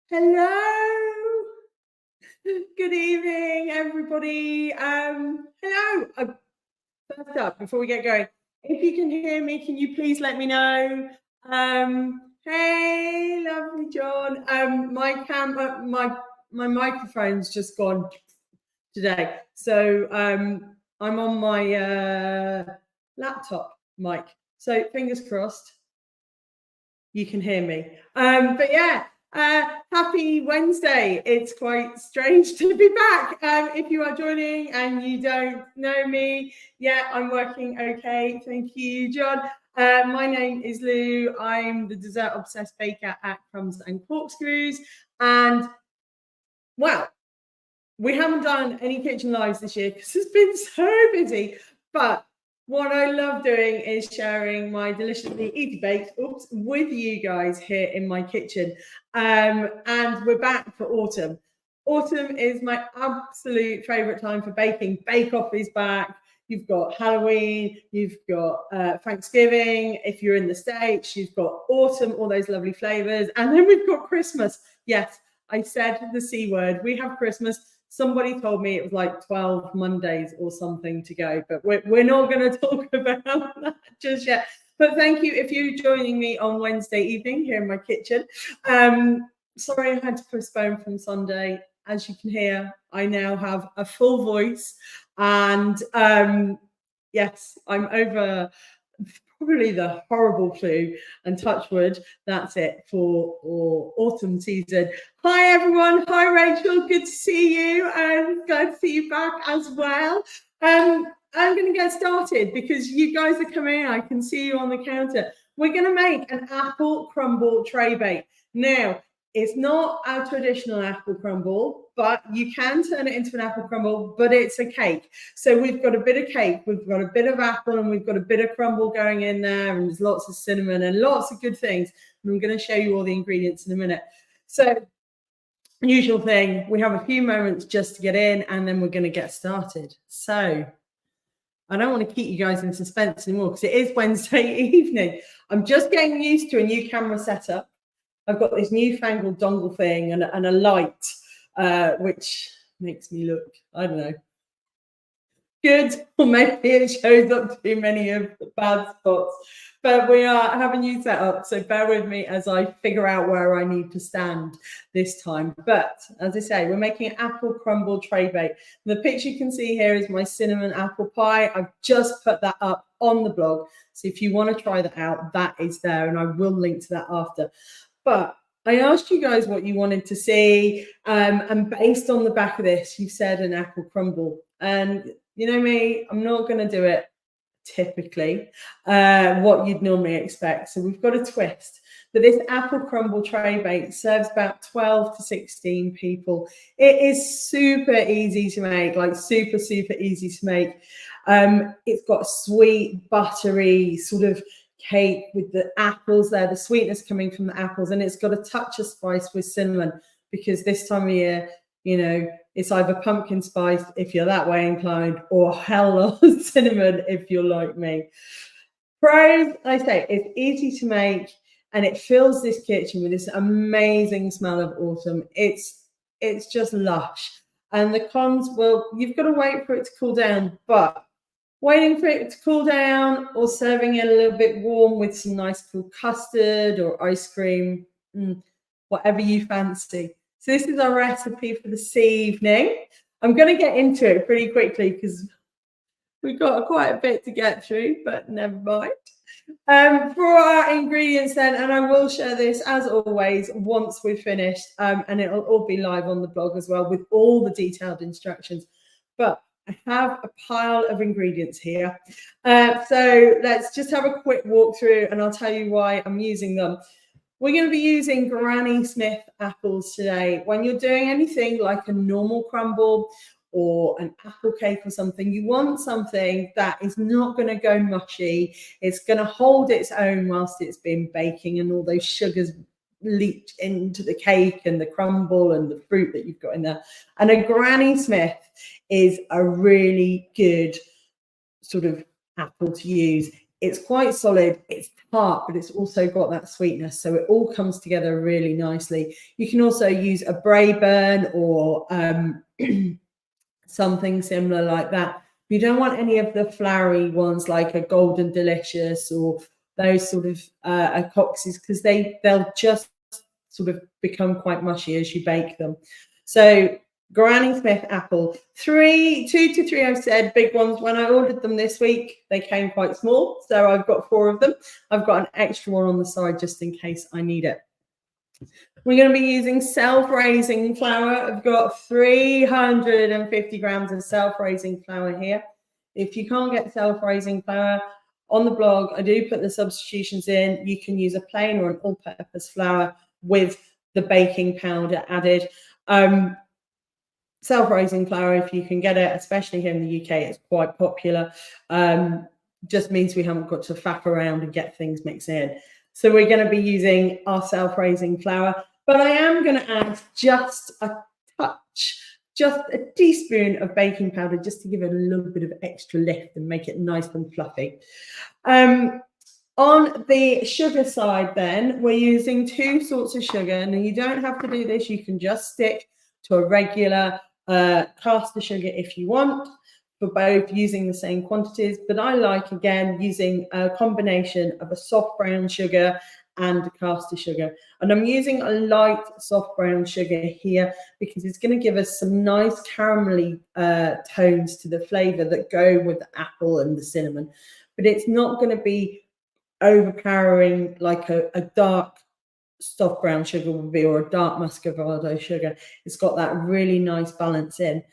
Hello. Good evening, everybody. Hello. First up, before we get going, if you can hear me, can you please let me know? Hey, lovely John. My camera, my microphone's just gone today, so I'm on my laptop mic. So fingers crossed, you can hear me. But yeah. Happy Wednesday. It's quite strange to be back. If you are joining and you don't know me, yeah, I'm working okay. Thank you, John. My name is Lou. I'm the dessert obsessed baker at Crumbs and Corkscrews. And well, we haven't done any kitchen lives this year because it's been so busy. But what I love doing is sharing my deliciously easy baked with you guys here in my kitchen. And we're back for autumn. Autumn is my absolute favorite time for baking. Bake Off is back. You've got Halloween, you've got Thanksgiving. If you're in the States, you've got autumn, all those lovely flavors. And then we've got Christmas. Yes, I said the C word. We have Christmas. Somebody told me it was like 12 Mondays or something to go, but we're not going to talk about that just yet. But thank you if you're joining me on Wednesday evening here in my kitchen. Sorry I had to postpone from Sunday. As you can hear, I now have a full voice, and yes, I'm over probably the horrible flu, and touch wood, that's it for autumn season. Hi everyone, hi Rachel, good to see you, and glad to see you back as well. I'm going to get started because you guys are coming in. I can see you on the counter. We're going to make an apple crumble tray bake. Now, it's not our traditional apple crumble, but you can turn it into an apple crumble, but it's a cake. So we've got a bit of cake, we've got a bit of apple, and we've got a bit of crumble going in there, and there's lots of cinnamon and lots of good things. And I'm going to show you all the ingredients in a minute. So, usual thing, we have a few moments just to get in, and then we're going to get started. So, I don't want to keep you guys in suspense anymore because it is Wednesday evening. I'm just getting used to a new camera setup. I've got this newfangled dongle thing and a light, which makes me look, I don't know, good, or maybe it shows up too many of the bad spots. But we have a new setup, so bear with me as I figure out where I need to stand this time. But as I say, we're making an apple crumble tray bake. The picture you can see here is my cinnamon apple pie. I've just put that up on the blog. So if you want to try that out, that is there, and I will link to that after. But I asked you guys what you wanted to see, and based on the back of this, you said an apple crumble. And you know me, I'm not going to do it typically what you'd normally expect. So we've got a twist. But this apple crumble tray bake serves about 12 to 16 people. It is super easy to make, like super, super easy to make. It's got a sweet, buttery sort of cake with the apples there, the sweetness coming from the apples, and it's got a touch of spice with cinnamon because this time of year, you know, it's either pumpkin spice if you're that way inclined, or hell of cinnamon if you're like me. Pros, I say, it's easy to make, and it fills this kitchen with this amazing smell of autumn. It's just lush. And the cons, well, you've got to wait for it to cool down, but waiting for it to cool down or serving it a little bit warm with some nice cool custard or ice cream, whatever you fancy. So this is our recipe for this evening. I'm going to get into it pretty quickly because we've got quite a bit to get through, but never mind. For our ingredients then, and I will share this as always once we've finished, and it'll all be live on the blog as well with all the detailed instructions. But I have a pile of ingredients here. So let's just have a quick walk through and I'll tell you why I'm using them. We're going to be using Granny Smith apples today. When you're doing anything like a normal crumble or an apple cake or something, you want something that is not going to go mushy. It's going to hold its own whilst it's been baking and all those sugars leach into the cake and the crumble and the fruit that you've got in there. And a Granny Smith is a really good sort of apple to use. It's quite solid, it's tart, but it's also got that sweetness. So it all comes together really nicely. You can also use a Braeburn or something similar like that. You don't want any of the flowery ones like a Golden Delicious or those sort of coxies, because they'll just sort of become quite mushy as you bake them. So Granny Smith apple, 2 to 3 I've said, big ones. When I ordered them this week, they came quite small, so I've got 4 of them. I've got an extra one on the side just in case I need it. We're going to be using self-raising flour. I've got 350 grams of self-raising flour here. If you can't get self-raising flour, on the blog, I do put the substitutions in. You can use a plain or an all-purpose flour with the baking powder added. Self-raising flour, if you can get it, especially here in the UK, it's quite popular. Just means we haven't got to faff around and get things mixed in. So we're going to be using our self-raising flour, but I am going to add just a touch, just a teaspoon of baking powder, just to give it a little bit of extra lift and make it nice and fluffy. On the sugar side then, we're using 2 sorts of sugar, and you don't have to do this. You can just stick to a regular caster sugar if you want, for both using the same quantities. But I like, again, using a combination of a soft brown sugar and caster sugar. And I'm using a light soft brown sugar here because it's going to give us some nice caramelly tones to the flavor that go with the apple and the cinnamon. But it's not going to be overpowering like a dark soft brown sugar would be, or a dark muscovado sugar. It's got that really nice balance in.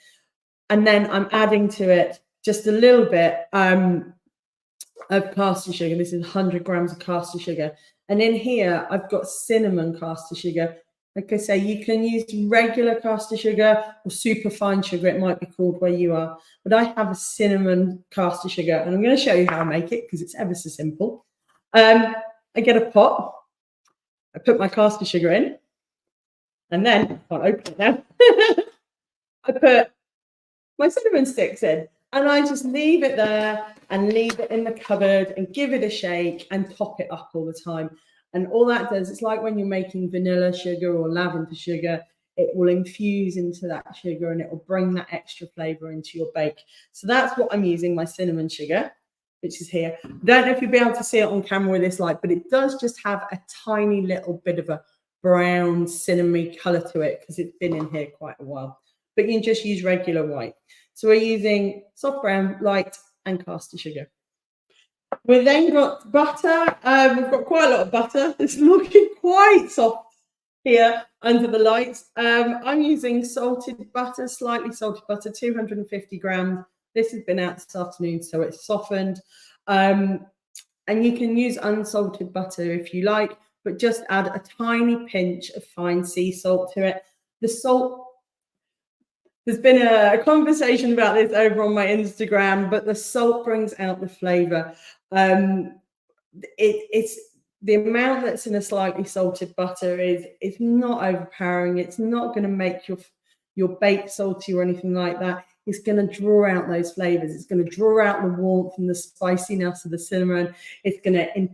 And then I'm adding to it just a little bit of caster sugar. This is 100 grams of caster sugar. And in here, I've got cinnamon caster sugar. Like I say, you can use regular caster sugar or super fine sugar, it might be called where you are. But I have a cinnamon caster sugar, and I'm going to show you how I make it because it's ever so simple. I get a pot. I put my caster sugar in, and then I can't open it now. I put my cinnamon sticks in, and I just leave it there and leave it in the cupboard and give it a shake and top it up all the time. And all that does, it's like when you're making vanilla sugar or lavender sugar, it will infuse into that sugar and it will bring that extra flavor into your bake. So that's what I'm using, my cinnamon sugar, which is here. I don't know if you'll be able to see it on camera with this light, but it does just have a tiny little bit of a brown cinnamony color to it because it's been in here quite a while. But you can just use regular white. So we're using soft brown, light, and caster sugar. We've then got butter. We've got quite a lot of butter. It's looking quite soft here under the lights. I'm using salted butter, slightly salted butter, 250 grams. This has been out this afternoon, so it's softened. And you can use unsalted butter if you like, but just add a tiny pinch of fine sea salt to it. The salt, there's been a conversation about this over on my Instagram, but the salt brings out the flavor. It's the amount that's in a slightly salted butter is not overpowering. It's not going to make your bake salty or anything like that. It's going to draw out those flavors. It's going to draw out the warmth and the spiciness of the cinnamon. It's going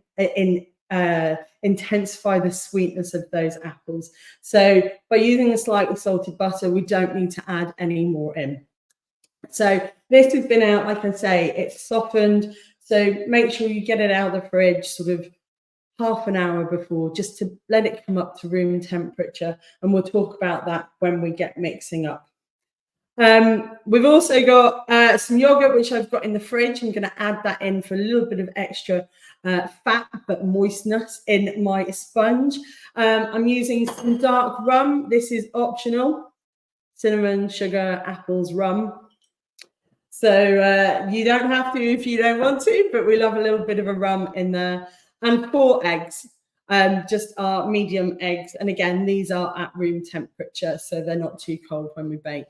to intensify the sweetness of those apples. So by using a slightly salted butter, we don't need to add any more in. So this has been out, like I say, it's softened. So make sure you get it out of the fridge sort of half an hour before, just to let it come up to room temperature. And we'll talk about that when we get mixing up. We've also got some yogurt, which I've got in the fridge. I'm going to add that in for a little bit of extra fat, but moistness in my sponge. I'm using some dark rum. This is optional. Cinnamon, sugar, apples, rum. So you don't have to if you don't want to, but we love a little bit of a rum in there. And 4 eggs, just our medium eggs. And again, these are at room temperature, so they're not too cold when we bake.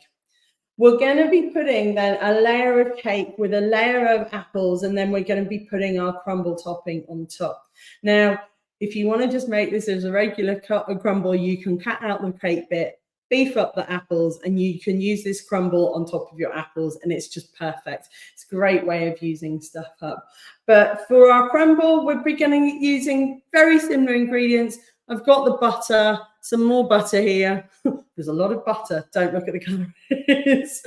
We're going to be putting then a layer of cake with a layer of apples, and then we're going to be putting our crumble topping on top. Now, if you want to just make this as a regular crumble, you can cut out the cake bit, beef up the apples, and you can use this crumble on top of your apples, and it's just perfect. It's a great way of using stuff up. But for our crumble, we're beginning using very similar ingredients. I've got the butter, some more butter here. There's a lot of butter. Don't look at the calories.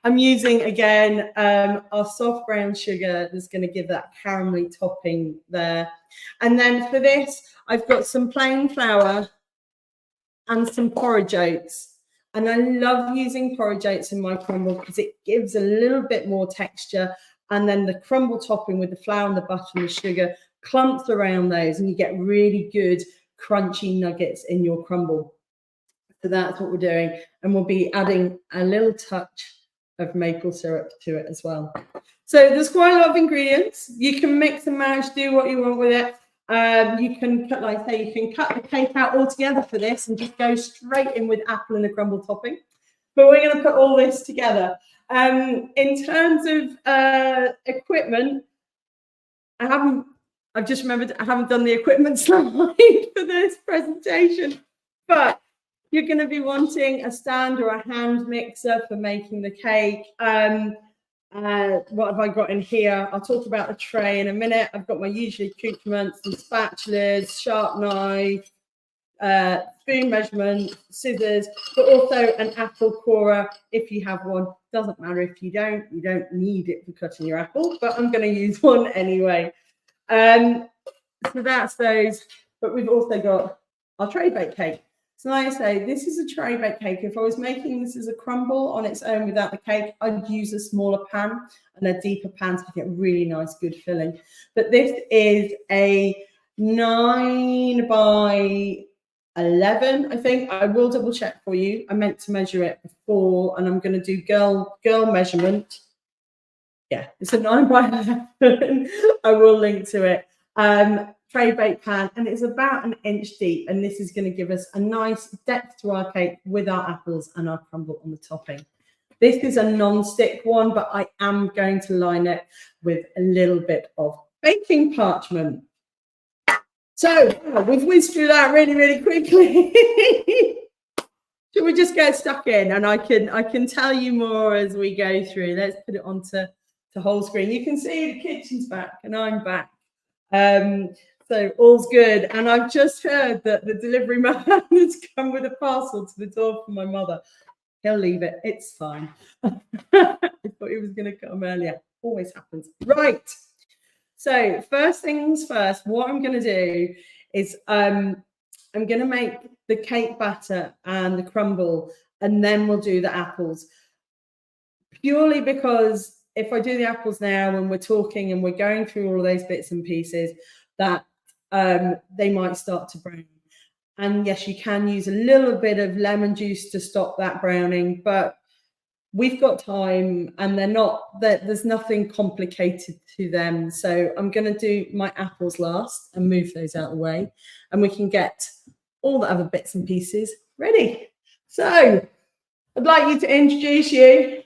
I'm using, again, our soft brown sugar that's going to give that caramelly topping there. And then for this, I've got some plain flour and some porridge oats. And I love using porridge oats in my crumble because it gives a little bit more texture. And then the crumble topping with the flour and the butter and the sugar clumps around those, and you get really good crunchy nuggets in your crumble. So that's what we're doing. And we'll be adding a little touch of maple syrup to it as well. So there's quite a lot of ingredients. You can mix and match, do what you want with it. You can cut, like I say, you can cut the cake out altogether for this and just go straight in with apple and the crumble topping. But we're going to put all this together. In terms of equipment, I've just remembered I haven't done the equipment slide for this presentation, but you're going to be wanting a stand or a hand mixer for making the cake. What have I got in here? I'll talk about the tray in a minute. I've got my usual accoutrements, some spatulas, sharp knife, spoon measurement, scissors, but also an apple corer if you have one. Doesn't matter if you don't need it for cutting your apple, but I'm going to use one anyway. So that's those, but we've also got our tray baked cake. So like I say, this is a tray baked cake. If I was making this as a crumble on its own without the cake, I'd use a smaller pan and a deeper pan to get really nice, good filling. But this is a 9 by 11, I think. I will double check for you. I meant to measure it before, and I'm going to do girl measurement. Yeah, it's a 9 by 11. I will link to it. Tray baked pan, and it's about 1 inch deep, and this is going to give us a nice depth to our cake with our apples and our crumble on the topping. This is a non-stick one, but I am going to line it with a little bit of baking parchment. So we've whizzed through that really, really quickly. Should we just get stuck in, and I can tell you more as we go through. Let's put it onto whole screen. You can see the kitchen's back and I'm back. So all's good. And I've just heard that the delivery man has come with a parcel to the door for my mother. He'll leave it. It's fine. I thought he was going to come earlier. Always happens. Right. So first things first, what I'm going to do is I'm going to make the cake batter and the crumble, and then we'll do the apples. Purely because if I do the apples now and we're talking and we're going through all of those bits and pieces, that they might start to brown. And yes, you can use a little bit of lemon juice to stop that browning, but we've got time and there's nothing complicated to them. So I'm going to do my apples last and move those out of the way, and we can get all the other bits and pieces ready. So I'd like you to introduce you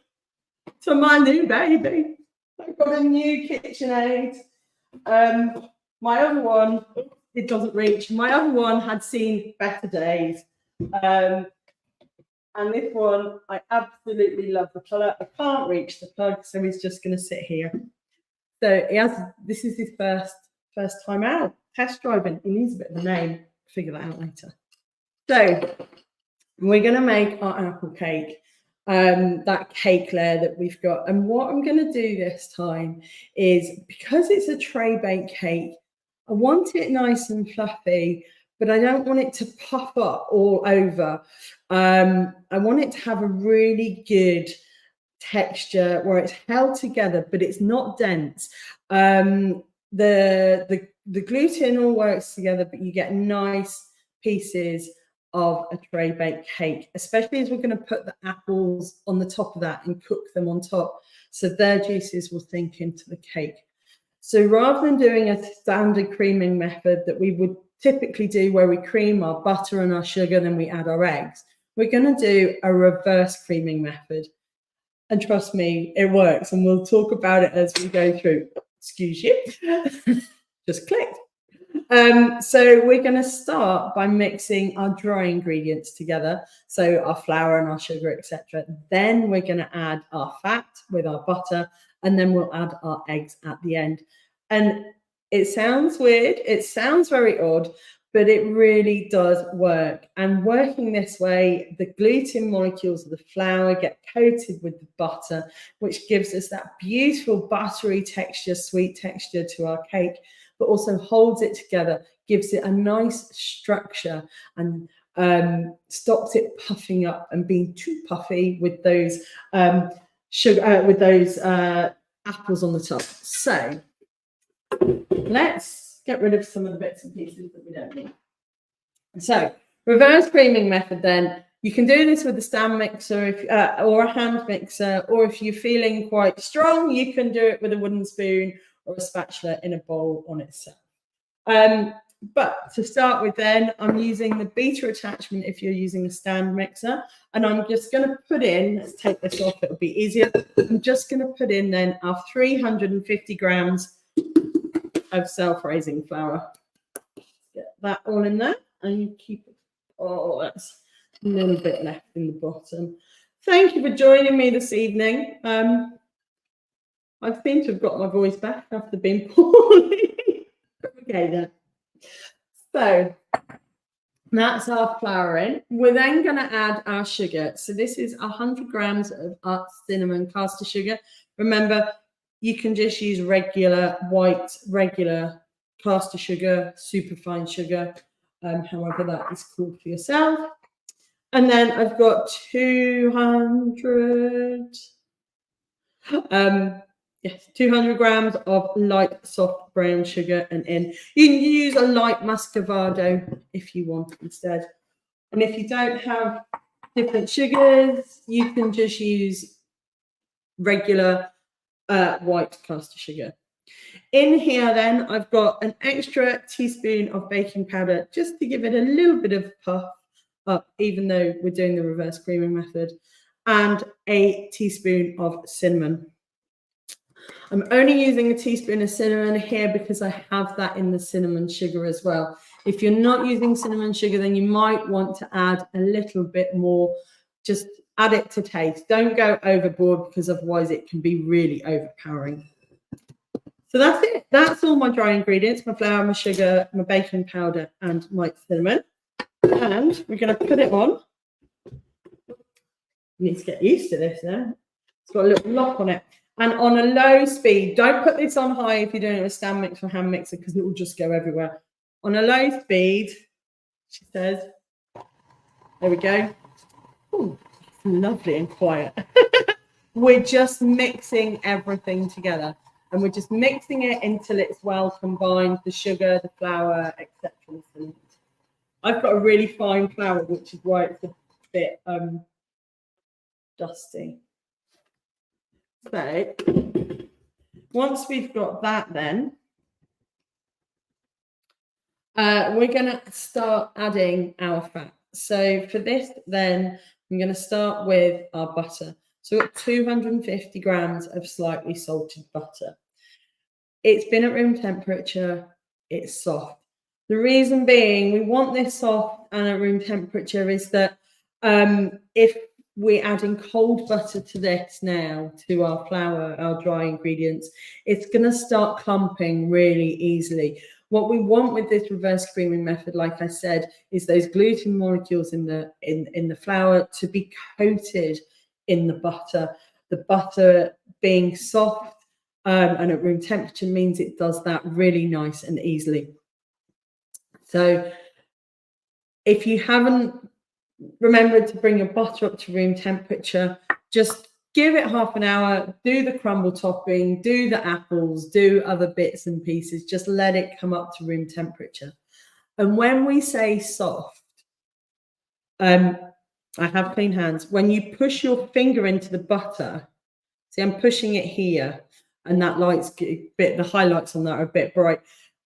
to my new baby. I've got a new KitchenAid. My other one, it doesn't reach. My other one had seen better days. And this one, I absolutely love the colour. I can't reach the plug, so he's just going to sit here. So this is his first time out, test driving. He needs a bit of a name. Figure that out later. So we're going to make our apple cake. That cake layer that we've got. And what I'm going to do this time is, because it's a tray baked cake, I want it nice and fluffy, but I don't want it to puff up all over. I want it to have a really good texture where it's held together, but it's not dense. The gluten all works together, but you get nice pieces of a tray baked cake, especially as we're going to put the apples on the top of that and cook them on top, so their juices will sink into the cake. So rather than doing a standard creaming method that we would typically do, where we cream our butter and our sugar, then we add our eggs, we're going to do a reverse creaming method. And trust me, it works, and we'll talk about it as we go through. Excuse you. Just clicked. So we're going to start by mixing our dry ingredients together. So our flour and our sugar, etc. Then we're going to add our fat with our butter, and then we'll add our eggs at the end. And it sounds weird. It sounds very odd, but it really does work. And working this way, the gluten molecules of the flour get coated with the butter, which gives us that beautiful buttery texture, sweet texture to our cake, but also holds it together, gives it a nice structure, and stops it puffing up and being too puffy with those apples on the top. So let's get rid of some of the bits and pieces that we don't need. So reverse creaming method, then you can do this with a stand mixer or a hand mixer, or if you're feeling quite strong, you can do it with a wooden spoon or a spatula in a bowl on itself. But to start with, then I'm using the beater attachment if you're using a stand mixer, and I'm just going to put in, let's take this off, it'll be easier. I'm just going to put in then our 350 grams of self-raising flour. Get that all in there, and you keep it. Oh, that's a little bit left in the bottom. Thank you for joining me this evening. I seem to have got my voice back after being poorly. Okay, then. So that's our flour in. We're then going to add our sugar. So this is 100 grams of our cinnamon caster sugar. Remember, you can just use regular caster sugar, superfine sugar, however that is called for yourself. And then I've got 200 grams of light soft brown sugar, and in you can use a light muscovado if you want instead. And if you don't have different sugars, you can just use regular white caster sugar. In here then I've got an extra teaspoon of baking powder just to give it a little bit of puff up, even though we're doing the reverse creaming method, and a teaspoon of cinnamon. I'm only using a teaspoon of cinnamon here because I have that in the cinnamon sugar as well. If you're not using cinnamon sugar, then you might want to add a little bit more. Just add it to taste. Don't go overboard, because otherwise it can be really overpowering. So that's it. That's all my dry ingredients: my flour, my sugar, my baking powder, and my cinnamon. And we're going to put it on. You need to get used to this now. It's got a little lock on it. And on a low speed, don't put this on high if you're doing it with a stand mixer or hand mixer, because it will just go everywhere. On a low speed, she says, there we go. Ooh, lovely and quiet. We're just mixing everything together, and we're just mixing it until it's well combined, the sugar, the flour, etc. I've got a really fine flour, which is why it's a bit dusty. So once we've got that, then we're going to start adding our fat. So for this, then I'm going to start with our butter. So we've got 250 grams of slightly salted butter. It's been at room temperature. It's soft. The reason being we want this soft and at room temperature is that if we're adding cold butter to this now, to our flour, our dry ingredients, it's going to start clumping really easily. What we want with this reverse creaming method, like I said, is those gluten molecules in the flour to be coated in the butter. The butter being soft and at room temperature means it does that really nice and easily. So if you haven't remembered to bring your butter up to room temperature, just give it half an hour, do the crumble topping, do the apples, do other bits and pieces, just let it come up to room temperature. And when we say soft, I have clean hands. When you push your finger into the butter, see, I'm pushing it here, and that light's a bit, the highlights on that are a bit bright.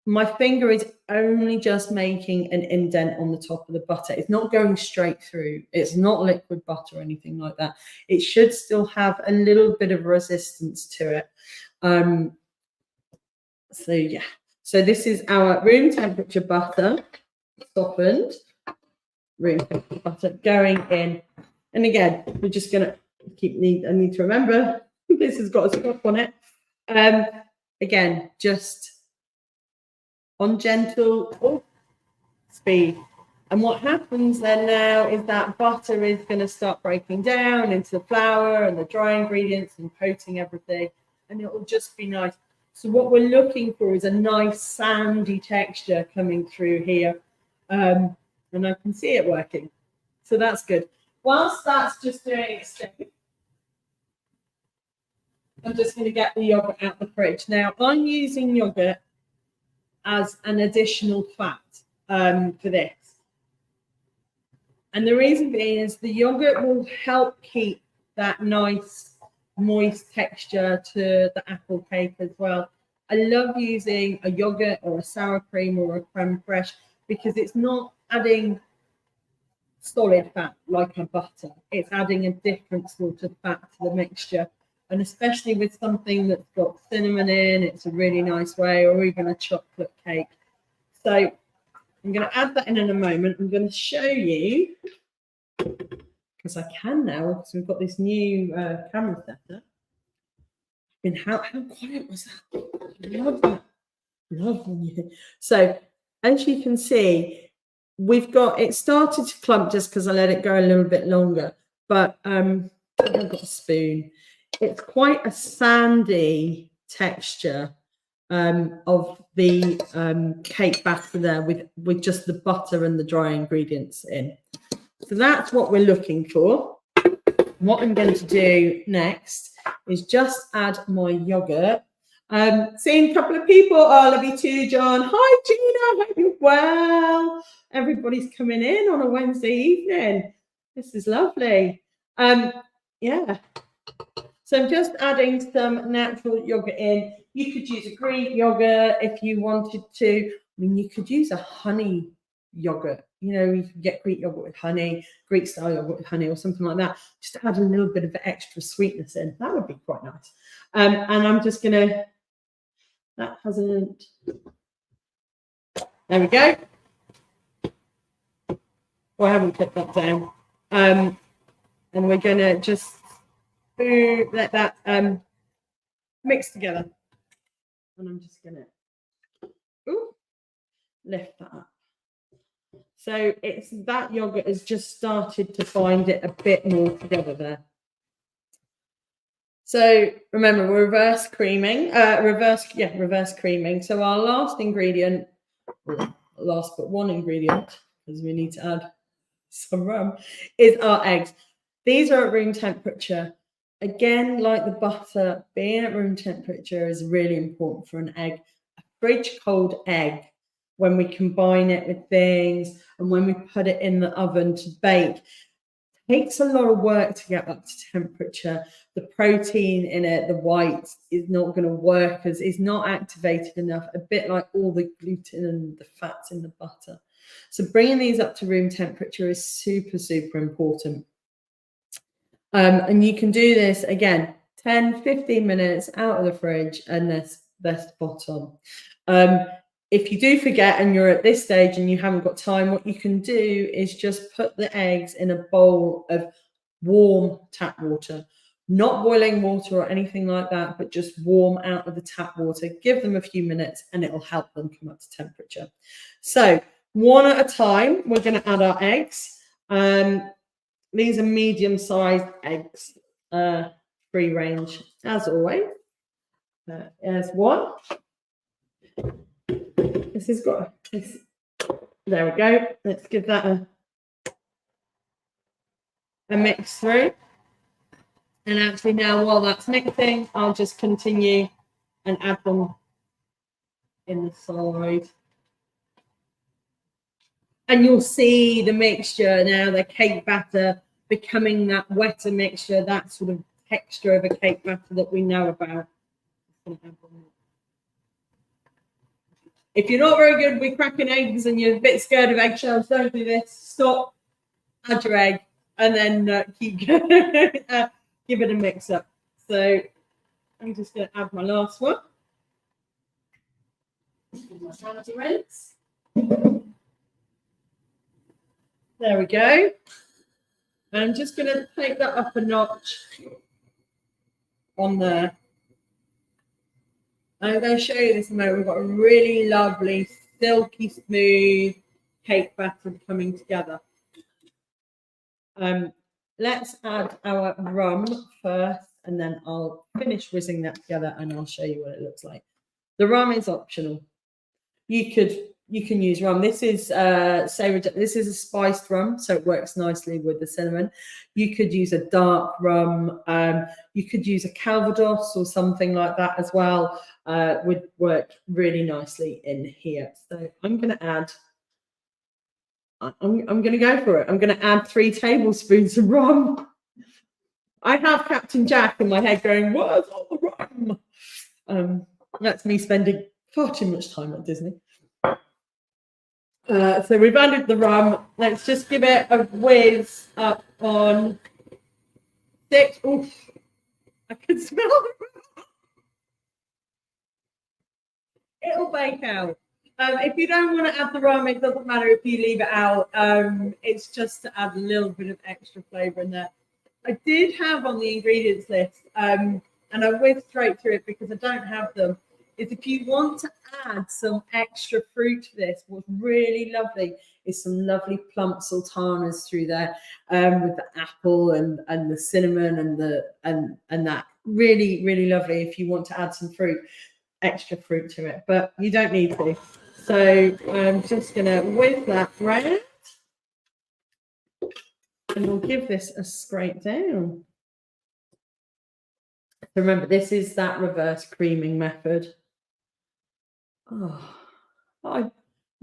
My finger is only just making an indent on the top of the butter. It's not going straight through. It's not liquid butter or anything like that. It should still have a little bit of resistance to it. So yeah, So this is our room temperature butter, softened room temperature butter going in. And again, we're just going to I need to remember this has got a stop on it. Again, just on gentle speed. And what happens then now is that butter is going to start breaking down into the flour and the dry ingredients and coating everything, and it will just be nice. So what we're looking for is a nice sandy texture coming through here, and I can see it working. So that's good. Whilst that's just doing its thing, I'm just going to get the yogurt out of the fridge. Now, I'm using yogurt as an additional fat for this. And the reason being is the yogurt will help keep that nice, moist texture to the apple cake as well. I love using a yogurt or a sour cream or a creme fraiche because it's not adding solid fat like a butter. It's adding a different sort of fat to the mixture. And especially with something that's got cinnamon in, it's a really nice way, or even a chocolate cake. So I'm going to add that in a moment. I'm going to show you, because I can now, because we've got this new camera setup. And how quiet was that? I love that. Love when you hear. So as you can see, we've got it started to clump just because I let it go a little bit longer. But I've got a spoon. It's quite a sandy texture of the cake batter there with just the butter and the dry ingredients in. So that's what we're looking for. What I'm going to do next is just add my yogurt. Seeing a couple of people. Oh, I love you too, John. Hi, Gina. Hope you're well. Everybody's coming in on a Wednesday evening. This is lovely. Yeah. So I'm just adding some natural yogurt in. You could use a Greek yogurt if you wanted to. I mean, you could use a honey yogurt. You know, you can get Greek yogurt with honey, Greek style yogurt with honey or something like that. Just to add a little bit of extra sweetness in. That would be quite nice. And I'm just going to, that hasn't, there we go. Well, I haven't put that down. And we're going to just let that mix together. And I'm just going to lift that up. So it's that yogurt has just started to bind it a bit more together there. So remember, we're reverse creaming. Reverse creaming. So our last ingredient, last but one ingredient, because we need to add some rum, is our eggs. These are at room temperature. Again, like the butter, being at room temperature is really important for an egg. A fridge cold egg, when we combine it with things and when we put it in the oven to bake, takes a lot of work to get up to temperature. The protein in it, the white, is not going to work as it's not activated enough, a bit like all the gluten and the fats in the butter. So bringing these up to room temperature is super, super important. And you can do this again, 10, 15 minutes out of the fridge, and that's spot on. If you do forget and you're at this stage and you haven't got time, what you can do is just put the eggs in a bowl of warm tap water, not boiling water or anything like that, but just warm out of the tap water. Give them a few minutes and it will help them come up to temperature. So one at a time, we're going to add our eggs. These are medium-sized eggs, free range, as always. There's one. This has got this. There we go. Let's give that a mix through. And actually now, while that's mixing, I'll just continue and add them in the side. And you'll see the mixture now, the cake batter becoming that wetter mixture, that sort of texture of a cake batter that we know about. If you're not very good with cracking eggs and you're a bit scared of eggshells, don't do this. Stop, add your egg, and then keep going. Give it a mix up. So I'm just going to add my last one. My sanity rinse. There we go. And I'm just going to take that up a notch on there. I'm going to show you this in a moment. We've got a really lovely, silky smooth cake batter coming together. Let's add our rum first, and then I'll finish whizzing that together and I'll show you what it looks like. The rum is optional. You can use rum. This is this is a spiced rum, so it works nicely with the cinnamon. You could use a dark rum. You could use a Calvados or something like that as well. Would work really nicely in here. So I'm going to add. I'm going to go for it. I'm going to add 3 tablespoons of rum. I have Captain Jack in my head going, "Where's all the rum?" That's me spending far too much time at Disney. So we've added the rum. Let's just give it a whiz up on 6. Oof, I can smell it. It'll bake out. If you don't want to add the rum, it doesn't matter if you leave it out. It's just to add a little bit of extra flavour in there. I did have on the ingredients list, and I whizzed straight through it because I don't have them, is if you want to add some extra fruit to this, what's really lovely is some lovely plump sultanas through there, with the apple and the cinnamon and that. Really, really lovely if you want to add some extra fruit to it, but you don't need to. So I'm just going to whiz that round, and we'll give this a scrape down. Remember, this is that reverse creaming method. Oh, I'm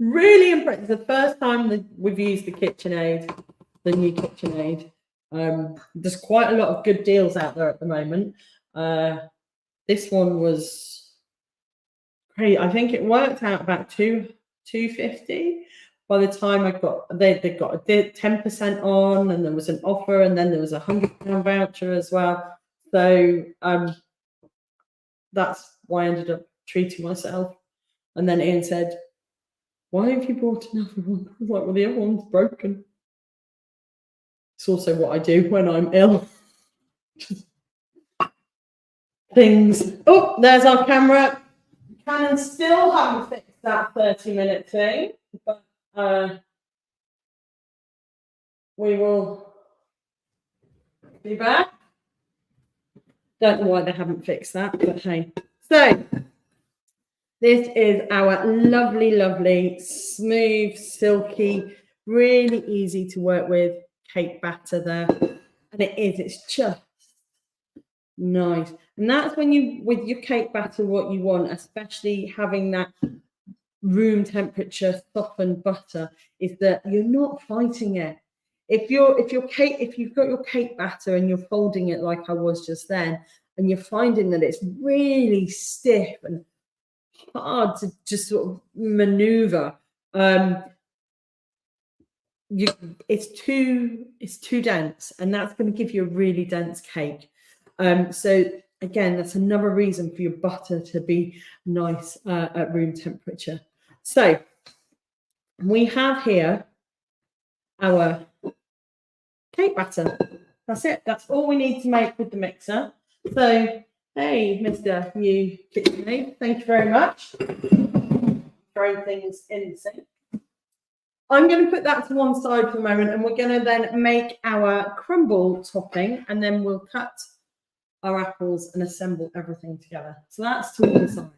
really impressed. It's the first time that we've used the KitchenAid, the new KitchenAid. There's quite a lot of good deals out there at the moment. This one was great. I think it worked out about $2.50 by the time I got. They got a 10% on, and there was an offer, and then there was a £100 voucher as well. So that's why I ended up treating myself. And then Ian said, "Why have you bought another one?" I was like, "Well, the other one's broken." It's also what I do when I'm ill. Things. Oh, there's our camera. Canon still haven't fixed that 30-minute thing, but we will be back. Don't know why they haven't fixed that, but hey. So this is our lovely, lovely, smooth, silky, really easy to work with cake batter there. And it's just nice. And that's when you, with your cake batter, what you want, especially having that room temperature softened butter, is that you're not fighting it. If you've got your cake batter and you're folding it like I was just then, and you're finding that it's really stiff and hard to just sort of maneuver, it's too dense, and that's going to give you a really dense cake. So again, that's another reason for your butter to be nice at room temperature. So we have here our cake batter. That's it. That's all we need to make with the mixer. So, hey, Mr. New KitchenAid, thank you very much. Throwing things in the sink. I'm going to put that to one side for the moment, and we're going to then make our crumble topping, and then we'll cut our apples and assemble everything together. So that's to one side.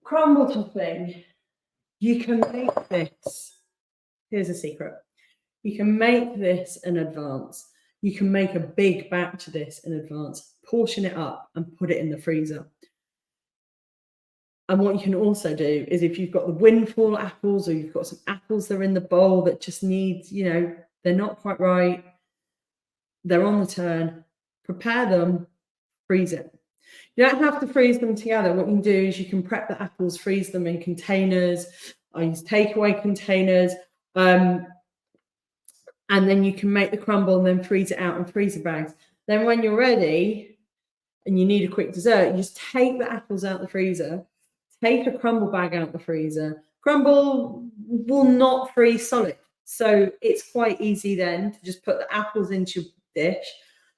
Crumble topping. You can make this. Here's a secret. You can make this in advance. You can make a big batch of this in advance, portion it up and put it in the freezer. And what you can also do is, if you've got the windfall apples, or you've got some apples that are in the bowl that just need, they're not quite right, they're on the turn, prepare them, freeze it. You don't have to freeze them together. What you can do is you can prep the apples, freeze them in containers. I use takeaway containers. And then you can make the crumble and then freeze it out in freezer bags. Then when you're ready and you need a quick dessert, you just take the apples out of the freezer, take a crumble bag out the freezer. Crumble will not freeze solid. So it's quite easy then to just put the apples into your dish,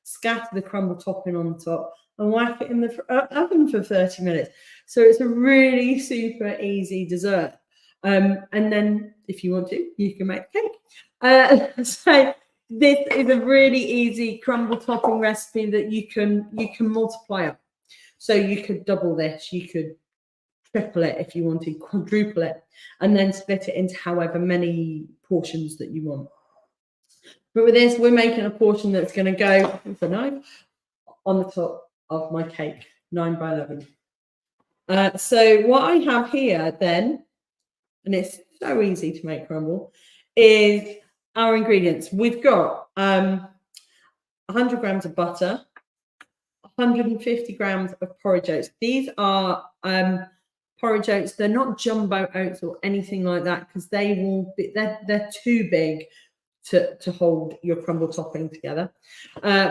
scatter the crumble topping on the top, and whack it in the oven for 30 minutes. So it's a really super easy dessert. And then if you want to, you can make cake. So this is a really easy crumble topping recipe that you can multiply up. So you could double this, you could triple it if you wanted, quadruple it, and then split it into however many portions that you want. But with this, we're making a portion that's going to go with a knife on the top of my cake, 9 by 11. So what I have here then, and it's so easy to make crumble, is our ingredients. We've got 100 grams of butter, 150 grams of porridge oats. These are porridge oats. They're not jumbo oats or anything like that, because they will be, they're too big to hold your crumble topping together.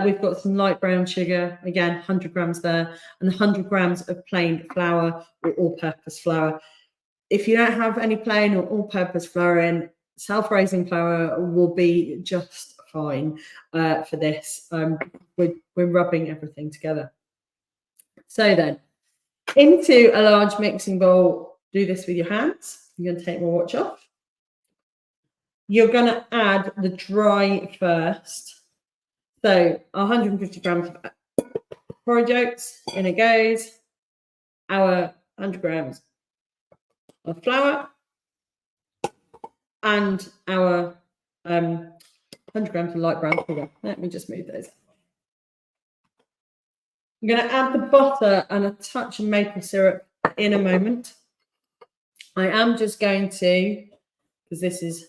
We've got some light brown sugar, again 100 grams there, and 100 grams of plain flour or all-purpose flour. If you don't have any plain or all-purpose flour in, self-raising flour will be just fine for this. We're rubbing everything together. So then, into a large mixing bowl, do this with your hands. You're going to take my watch off. You're going to add the dry first. So 150 grams of porridge oats, in it goes. Our 100 grams of flour and our 100 grams of light brown sugar. Let me just move those. I'm going to add the butter and a touch of maple syrup in a moment. I am just going to, because this is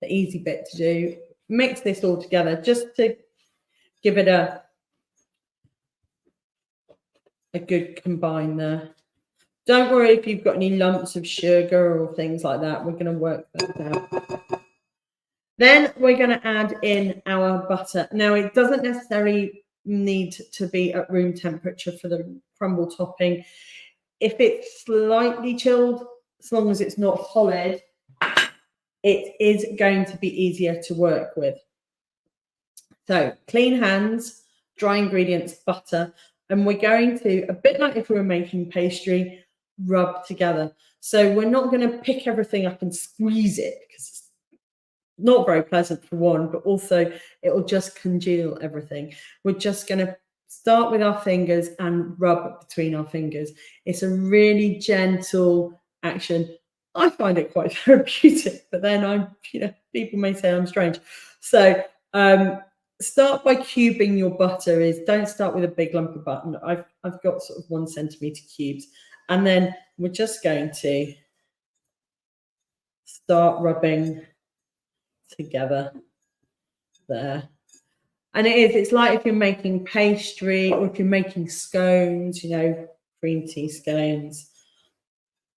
the easy bit to do, mix this all together just to give it a good combine there. Don't worry if you've got any lumps of sugar or things like that. We're going to work that out. Then we're going to add in our butter. Now, it doesn't necessarily need to be at room temperature for the crumble topping. If it's slightly chilled, as long as it's not solid, it is going to be easier to work with. So clean hands, dry ingredients, butter, and we're going to, a bit like if we were making pastry, rub together. So we're not going to pick everything up and squeeze it, because it's not very pleasant for one, but also it will just congeal everything. We're just going to start with our fingers and rub between our fingers. It's a really gentle action. I find it quite therapeutic, but then people may say I'm strange. So start by cubing your butter. Don't start with a big lump of butter. I've got sort of 1 centimeter cubes, and then we're just going to start rubbing together there. And it's like if you're making pastry or if you're making scones, cream tea scones,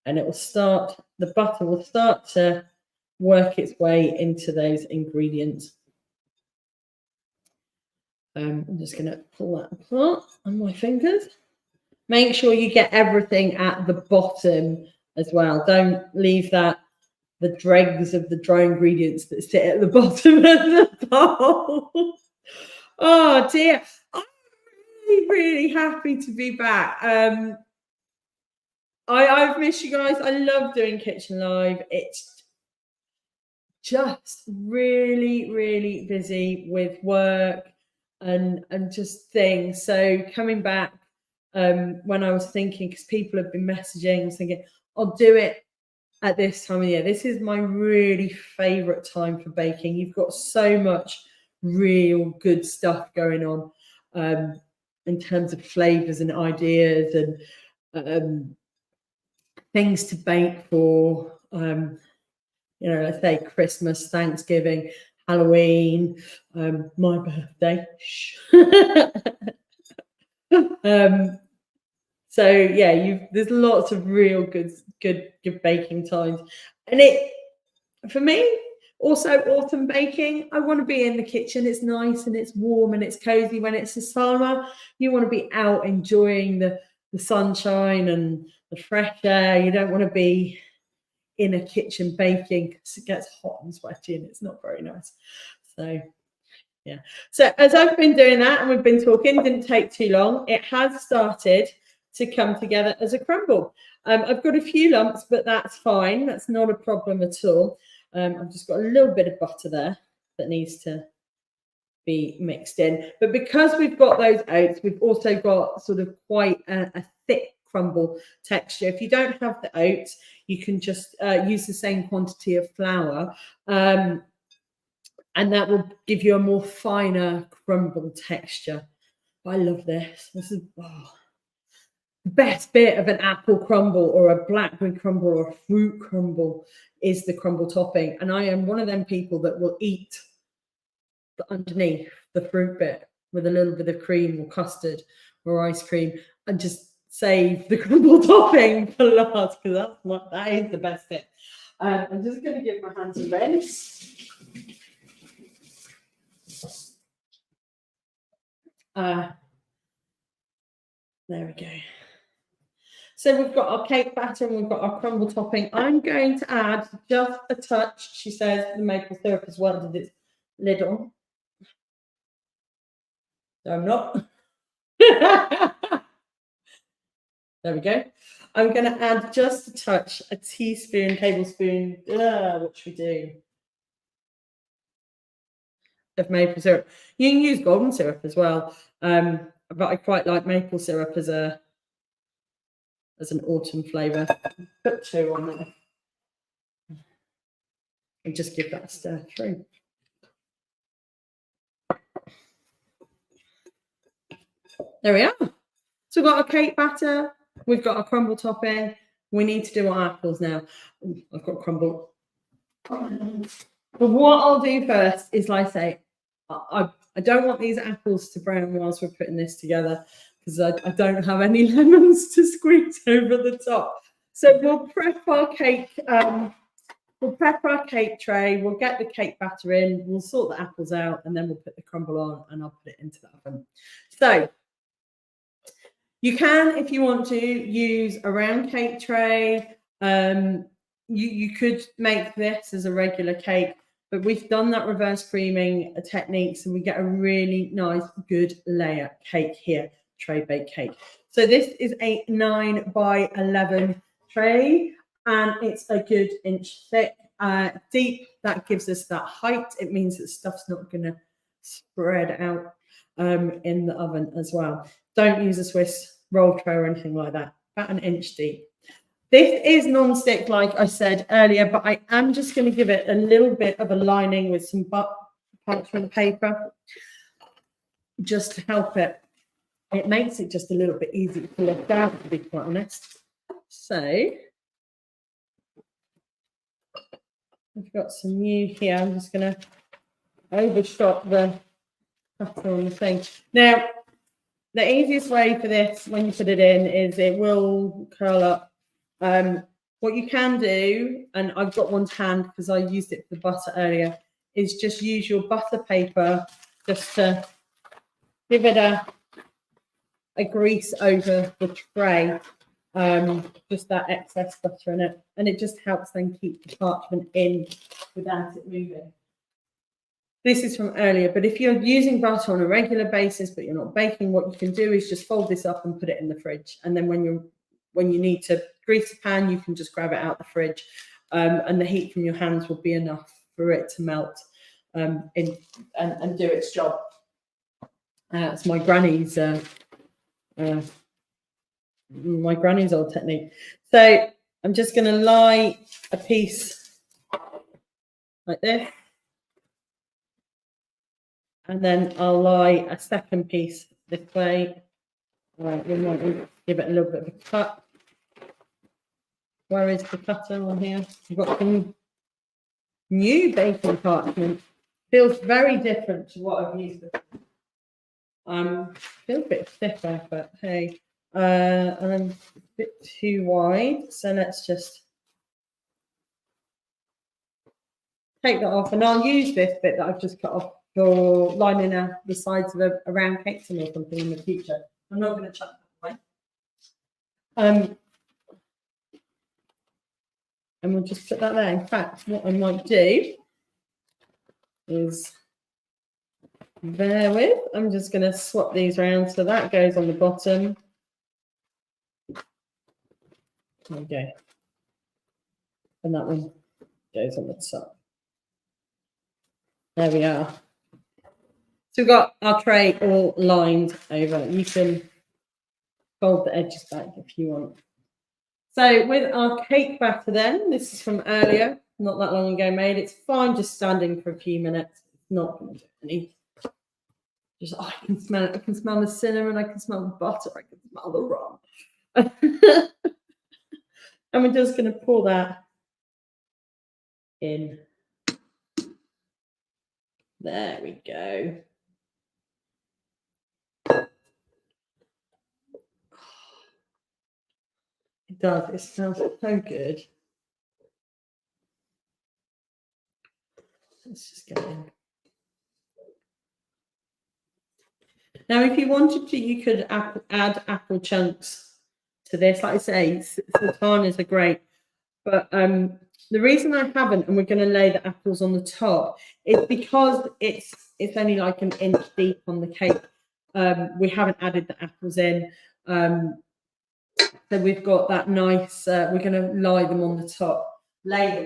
and it will start, the butter will start to work its way into those ingredients. I'm just going to pull that apart on my fingers. Make sure you get everything at the bottom as well. Don't leave the dregs of the dry ingredients that sit at the bottom of the bowl. Oh dear, I'm really, really happy to be back. I've missed you guys. I love doing Kitchen Live. It's just really, really busy with work and just things. So coming back, when I was thinking, because people have been messaging, I was thinking, I'll do it at this time of year. This is my really favorite time for baking. You've got so much real good stuff going on in terms of flavors and ideas and things to bake for, let's say Christmas, Thanksgiving, Halloween, my birthday. So yeah, there's lots of real good baking times, and for me also autumn baking. I want to be in the kitchen. It's nice and it's warm and it's cozy when it's the summer. You want to be out enjoying the sunshine and the fresh air. You don't want to be in a kitchen baking because it gets hot and sweaty and it's not very nice. So yeah. So as I've been doing that and we've been talking, didn't take too long. It has started to come together as a crumble. I've got a few lumps, but that's fine. That's not a problem at all. I've just got a little bit of butter there that needs to be mixed in. But because we've got those oats, we've also got sort of quite a thick crumble texture. If you don't have the oats, you can just use the same quantity of flour, and that will give you a more finer crumble texture. I love this. This is the best bit of an apple crumble or a blackberry crumble or a fruit crumble is the crumble topping. And I am one of them people that will eat the underneath, the fruit bit, with a little bit of cream or custard or ice cream, and just save the crumble topping for last, because that is the best bit. I'm just going to give my hands a rinse. There we go. So we've got our cake batter and we've got our crumble topping. I'm going to add just a touch, she says, the maple syrup as well with its lid on. No, I'm not. There we go. I'm going to add just a touch, a teaspoon, tablespoon, what should we do? Of maple syrup. You can use golden syrup as well, but I quite like maple syrup as an autumn flavour. Put 2 on there and just give that a stir through. There we are. So we've got our cake batter, we've got our crumble topping. We need to do our apples now. I've got crumble. But what I'll do first is, like I say, I don't want these apples to brown whilst we're putting this together, because I don't have any lemons to squeeze over the top. So we'll prep our cake. We'll prep our cake tray. We'll get the cake batter in. We'll sort the apples out, and then we'll put the crumble on, and I'll put it into the oven. So you can, if you want to, use a round cake tray. You could make this as a regular cake, but we've done that reverse creaming technique, so we get a really nice, good layer cake here, tray baked cake. So this is a 9 by 11 tray, and it's a good inch thick, deep. That gives us that height. It means that stuff's not going to spread out in the oven as well. Don't use a Swiss roll tray or anything like that. About an inch deep. This is non-stick, like I said earlier, but I am just going to give it a little bit of a lining with some parchment paper, just to help it. It makes it just a little bit easier to lift out, to be quite honest. So I've got some new here. I'm just going to overshot the cutter on the thing. Now, the easiest way for this, when you put it in, is it will curl up. What you can do, and I've got one to hand because I used it for the butter earlier, is just use your butter paper just to give it a grease over the tray, just that excess butter in it, and it just helps then keep the parchment in without it moving. This is from earlier, but if you're using butter on a regular basis but you're not baking, what you can do is just fold this up and put it in the fridge, and then when you need to grease the pan, you can just grab it out the fridge, and the heat from your hands will be enough for it to melt and do its job. It's my granny's old technique. So I'm just going to lie a piece like this, and then I'll lie a second piece this way. Right, we might give it a little bit of a cut. Where is the cutter on here? We've got some new baking parchment. Feels very different to what I've used before. Feels a bit thicker, but hey, and then a bit too wide. So let's just take that off, and I'll use this bit that I've just cut off for lining the sides of a round cake tin or something in the future. I'm not going to chuck that away. and we'll just put that there. In fact, what I might do is, bear with, I'm just going to swap these around so that goes on the bottom. There we go. And that one goes on the top. There we are. So we've got our tray all lined over. You can fold the edges back if you want. So with our cake batter then, this is from earlier, not that long ago made. It's fine just standing for a few minutes. It's not going to do any. Just, I can smell it. I can smell the cinnamon. I can smell the butter. I can smell the rum. And we're just going to pour that in. There we go. It does. It smells so good. Let's just get in. Now, if you wanted to, you could add apple chunks to this. Like I say, sultanas are great. But the reason I haven't, and we're going to lay the apples on the top, is because it's only like an inch deep on the cake. We haven't added the apples in. So we've got that nice, we're going to lay them on the top. Put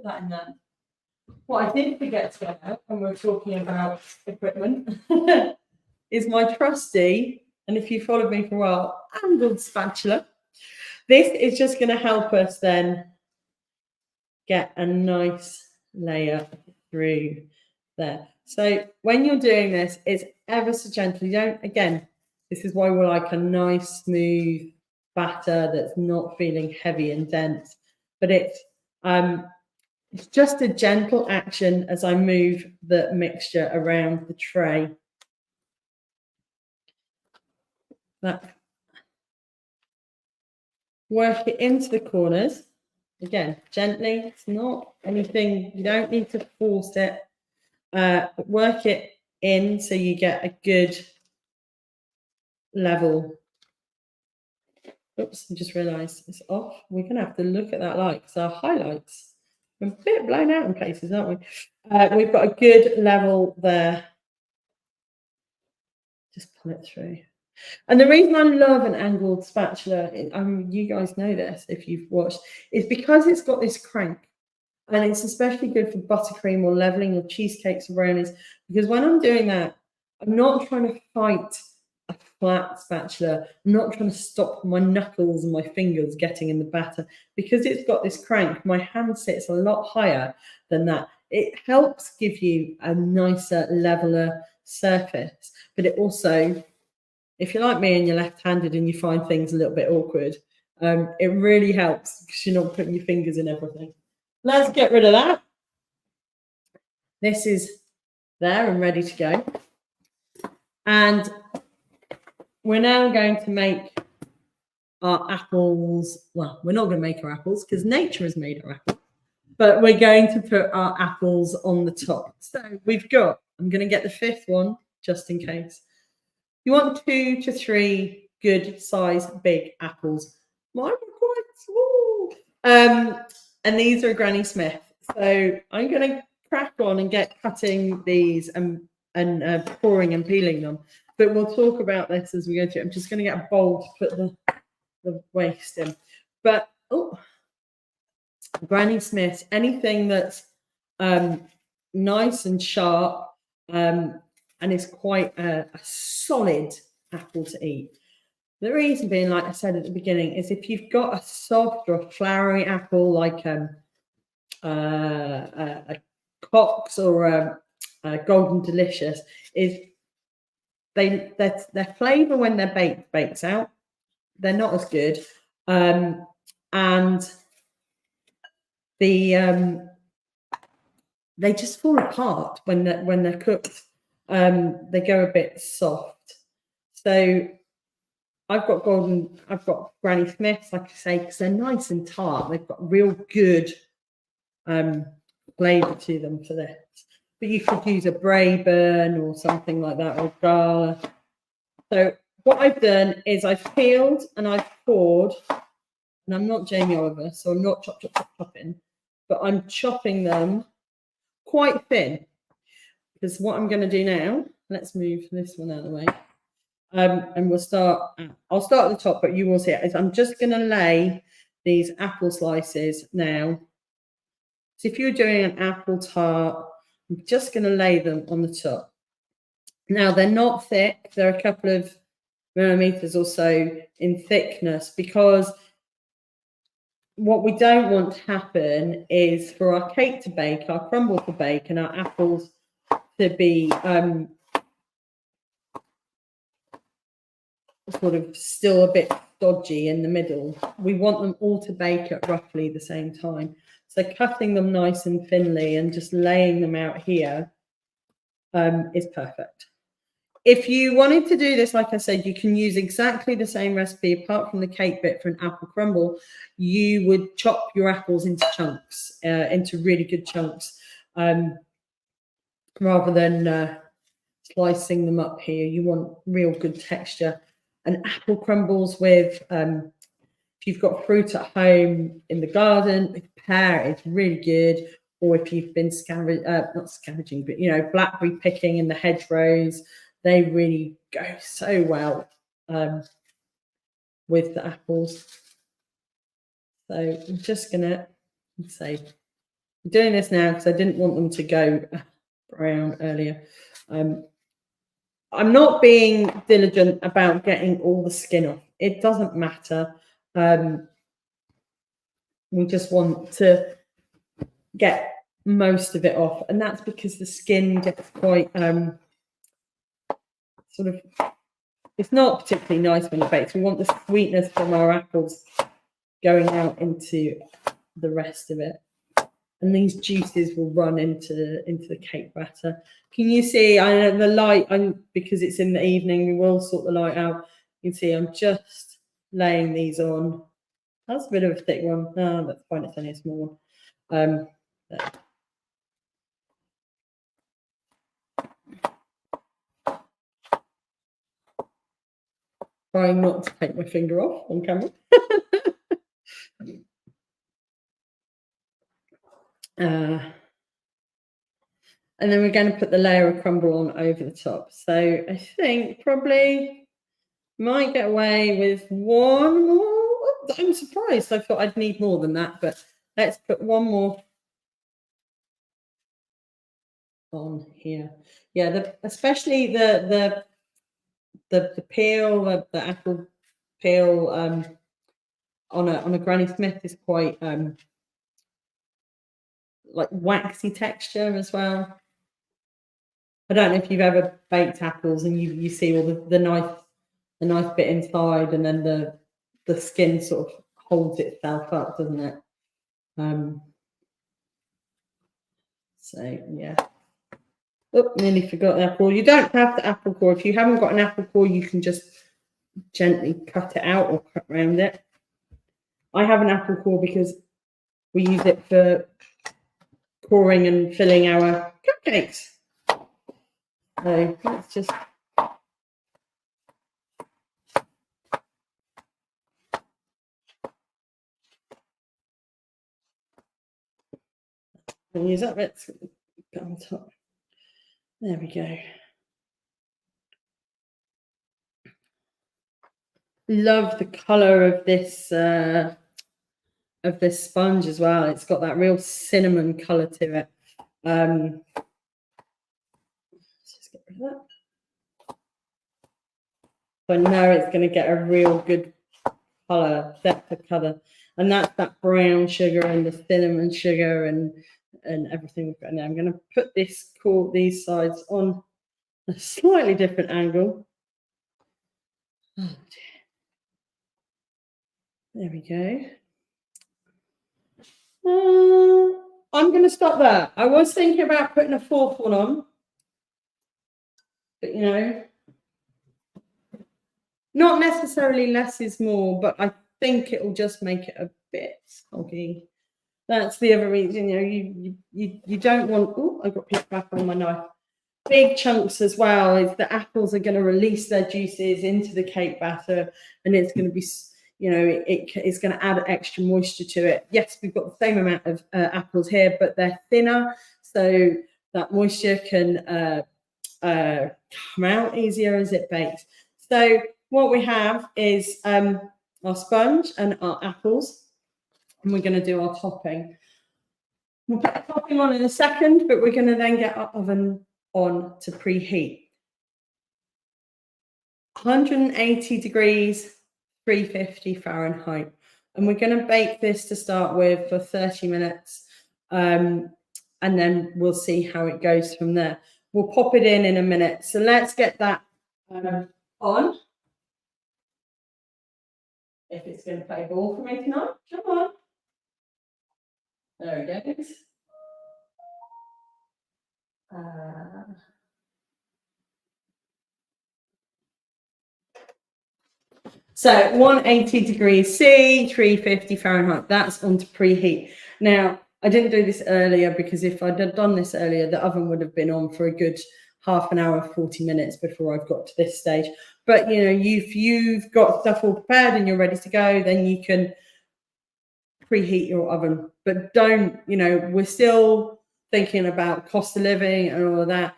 that in there. What I did forget to get out when we're talking about equipment is my trusty, and if you followed me for a while, angled spatula. This is just going to help us then get a nice layer through there. So when you're doing this, it's ever so gentle. You don't, again, this is why we're like a nice smooth batter that's not feeling heavy and dense, but it's just a gentle action as I move the mixture around the tray. Work it into the corners. Again, gently. It's not anything, you don't need to force it. Work it in so you get a good level. Oops, I just realised it's off. We're going to have to look at that light because our highlights are a bit blown out in places, aren't we? We've got a good level there. Just pull it through. And the reason I love an angled spatula, you guys know this if you've watched, is because it's got this crank. And it's especially good for buttercream or leveling your cheesecakes or brownies. Because when I'm doing that, I'm not trying to fight a flat spatula. I'm not trying to stop my knuckles and my fingers getting in the batter. Because it's got this crank, my hand sits a lot higher than that. It helps give you a nicer, leveler surface. But it also, if you're like me and you're left-handed and you find things a little bit awkward, it really helps because you're not putting your fingers in everything. Let's get rid of that. This is there and ready to go. And we're now going to make our apples. Well, we're not going to make our apples because nature has made our apples. But we're going to put our apples on the top. So we've got, I'm going to get the fifth one just in case. You want 2 to 3 good size big apples. Mine are quite small. And these are Granny Smith. So I'm going to crack on and get cutting these and pouring and peeling them. But we'll talk about this as we go through. I'm just going to get a bowl to put the waste in. But, Granny Smith, anything that's nice and sharp and is quite a solid apple to eat. The reason being, like I said at the beginning, is if you've got a soft or a flowery apple like a Cox or a Golden Delicious, is their flavour when they're bakes out, they're not as good, and they just fall apart when they're cooked. They go a bit soft. So I've got Granny Smiths, like I say, because they're nice and tart. They've got real good flavour to them for this. But you could use a Braeburn or something like that, or Gala. So what I've done is I've peeled and I've poured and I'm not Jamie Oliver, so I'm not chopping, but I'm chopping them quite thin. Because what I'm going to do now, let's move this one out of the way. And we'll start, I'll start at the top, but you will see it. Is I'm just going to lay these apple slices now. So if you're doing an apple tart, I'm just going to lay them on the top. Now, they're not thick. They're a couple of millimeters or so in thickness, because what we don't want to happen is for our cake to bake, our crumble to bake, and our apples to be sort of still a bit dodgy in the middle. We want them all to bake at roughly the same time. So cutting them nice and thinly and just laying them out here is perfect. If you wanted to do this, like I said, you can use exactly the same recipe apart from the cake bit for an apple crumble. You would chop your apples into chunks, into really good chunks, rather than slicing them up here. You want real good texture. And apple crumbles with, if you've got fruit at home in the garden, with pear, it's really good. Or if you've been not scavenging, but, you know, blackberry picking in the hedgerows, they really go so well with the apples. So I'm just going to say, I'm doing this now because I didn't want them to go brown earlier. I'm not being diligent about getting all the skin off. It doesn't matter. We just want to get most of it off. And that's because the skin gets quite sort of, it's not particularly nice when it bakes. We want the sweetness from our apples going out into the rest of it. And these juices will run into the cake batter. Can you see? I know the light, because it's in the evening, we will sort the light out. You can see I'm just laying these on. That's a bit of a thick one. No, that's fine. It's only a small one. Trying not to take my finger off on camera. And then we're going to put the layer of crumble on over the top. So I think probably might get away with one more. I'm surprised. I thought I'd need more than that, but let's put one more on here. Yeah, especially the peel, the apple peel on a Granny Smith is quite like waxy texture as well. I don't know if you've ever baked apples and you see all the nice bit inside, and then the skin sort of holds itself up, doesn't it? So yeah. Oh, nearly forgot the apple. You don't have the apple core. If you haven't got an apple core, you can just gently cut it out or cut around it. I have an apple core because we use it for coring and filling our cupcakes. So let's just use that bit on top. There we go. Love the colour of this sponge as well. It's got that real cinnamon colour to it. Let's just get rid of that. So I know it's going to get a real good colour, depth of colour, and that's that brown sugar and the cinnamon sugar and everything we've got now. I'm going to put these sides on a slightly different angle. Oh dear. There we go. I'm going to stop there. I was thinking about putting a fourth one on, but you know, not necessarily less is more, but I think it will just make it a bit soggy. That's the other reason, you know, you don't want. Oh, I got picked back on my knife. Big chunks as well. Is the apples are going to release their juices into the cake batter, and it's going to be. you know, it's going to add extra moisture to it. Yes, we've got the same amount of apples here, but they're thinner, so that moisture can come out easier as it bakes. So what we have is our sponge and our apples, and we're going to do our topping. We'll put the topping on in a second, but we're going to then get our oven on to preheat. 180 degrees, 350 Fahrenheit. And we're going to bake this to start with for 30 minutes. And then we'll see how it goes from there. We'll pop it in a minute. So let's get that on. If it's going to play ball for me tonight, come on. There it goes. So 180 degrees C, 350 Fahrenheit. That's on to preheat. Now, I didn't do this earlier because if I'd have done this earlier, the oven would have been on for a good half an hour, 40 minutes before I've got to this stage. But, you know, if you've got stuff all prepared and you're ready to go, then you can preheat your oven. But don't, you know, we're still thinking about cost of living and all of that.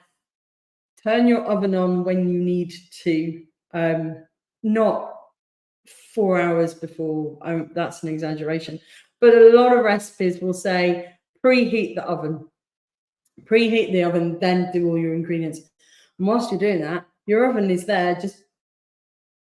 Turn your oven on when you need to, not 4 hours before. That's an exaggeration. But a lot of recipes will say preheat the oven. Preheat the oven, then do all your ingredients. And whilst you're doing that, your oven is there just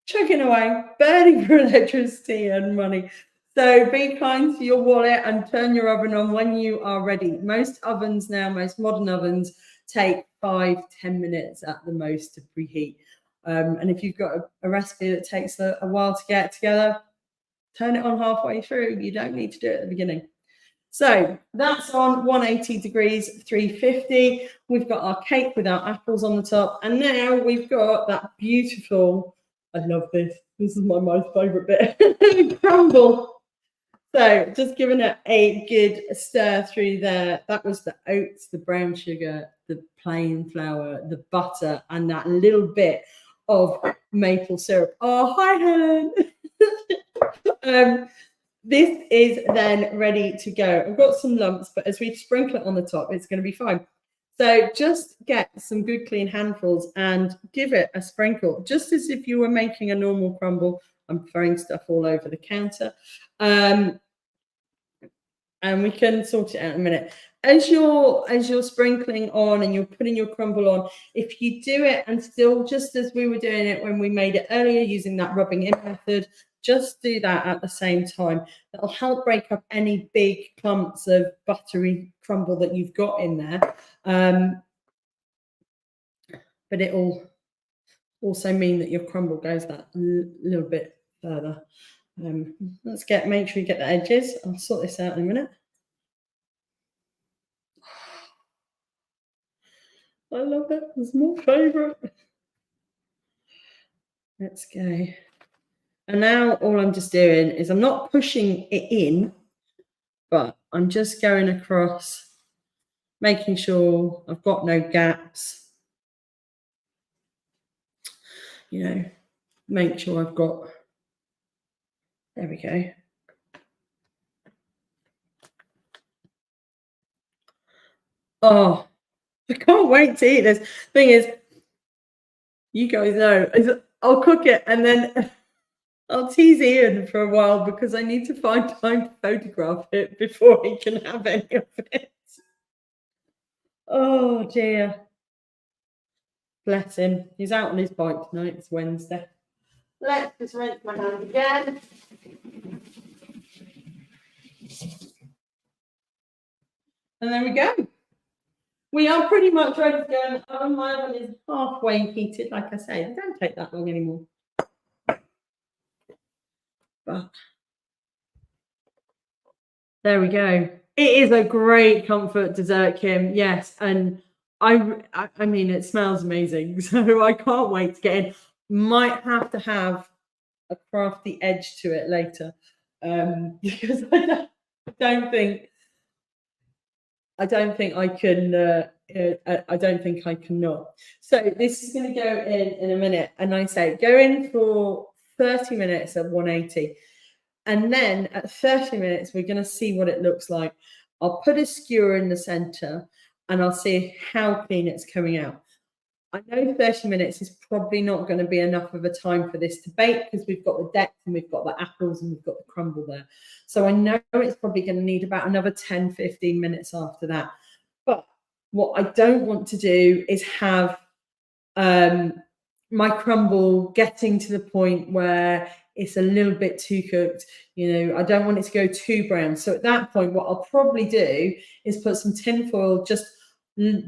chugging away, burning for electricity and money. So be kind to your wallet and turn your oven on when you are ready. Most ovens now, most modern ovens, take 5-10 minutes at the most to preheat. And if you've got a recipe that takes a while to get together, turn it on halfway through. You don't need to do it at the beginning. So that's on 180 degrees, 350. We've got our cake with our apples on the top. And now we've got that beautiful, I love this. This is my most favourite bit, crumble. So just giving it a good stir through there. That was the oats, the brown sugar, the plain flour, the butter, and that little bit of maple syrup. Oh, hi, Helen. This is then ready to go. I've got some lumps, but as we sprinkle it on the top, it's going to be fine. So just get some good clean handfuls and give it a sprinkle, just as if you were making a normal crumble. I'm throwing stuff all over the counter. And we can sort it out in a minute. As you're sprinkling on and you're putting your crumble on, if you do it and still, just as we were doing it when we made it earlier using that rubbing in method, just do that at the same time. That'll help break up any big clumps of buttery crumble that you've got in there. But it'll also mean that your crumble goes that little bit further. Make sure you get the edges. I'll sort this out in a minute. I love it. It's my favourite. Let's go. And now all I'm just doing is I'm not pushing it in, but I'm just going across, making sure I've got no gaps. You know, make sure I've got, there we go. Oh, I can't wait to eat this. Thing is, you guys know, I'll cook it and then I'll tease Ian for a while because I need to find time to photograph it before he can have any of it. Oh dear. Bless him. He's out on his bike tonight. It's Wednesday. Let's just rinse my hand again. And there we go. We are pretty much ready to go. My oven is halfway heated. Like I say, they don't take that long anymore. But there we go. It is a great comfort dessert, Kim. Yes, and I mean, it smells amazing. So I can't wait to get in. Might have to have a crafty edge to it later, because I don't think I can. I don't think I can not. So this is going to go in a minute, and I say go in for 30 minutes at 180. And then at 30 minutes, we're going to see what it looks like. I'll put a skewer in the center and I'll see how clean it's coming out. I know 30 minutes is probably not going to be enough of a time for this to bake because we've got the decks and we've got the apples and we've got the crumble there. So I know it's probably going to need about another 10, 15 minutes after that. But what I don't want to do is have my crumble getting to the point where it's a little bit too cooked. You know, I don't want it to go too brown. So at that point, what I'll probably do is put some tin foil just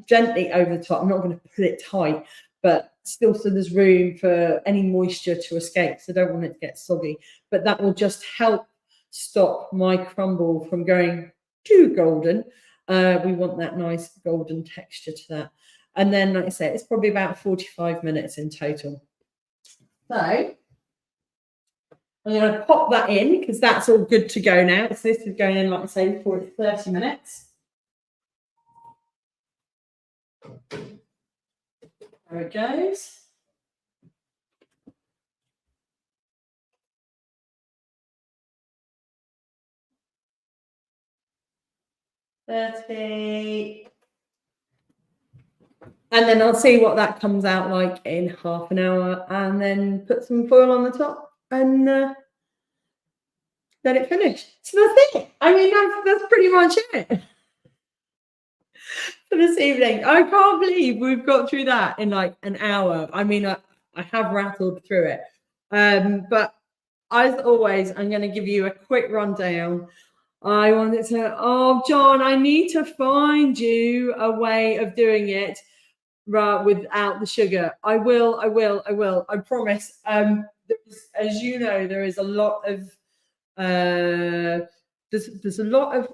gently over the top. I'm not going to put it tight, but still so there's room for any moisture to escape. So I don't want it to get soggy, but that will just help stop my crumble from going too golden. We want that nice golden texture to that. And then, like I said, it's probably about 45 minutes in total. So I'm going to pop that in because that's all good to go now. So this is going in, like I say, for 30 minutes. There it goes. $30. And then I'll see what that comes out like in half an hour and then put some foil on the top and let it finish. So that's it. I mean, that's pretty much it for this evening. I can't believe we've got through that in like an hour. I mean, I have rattled through it. But as always, I'm going to give you a quick rundown. I wanted to, oh, John, I need to find you a way of doing it without the sugar. I will. I promise. As you know, there is a lot of there's a lot of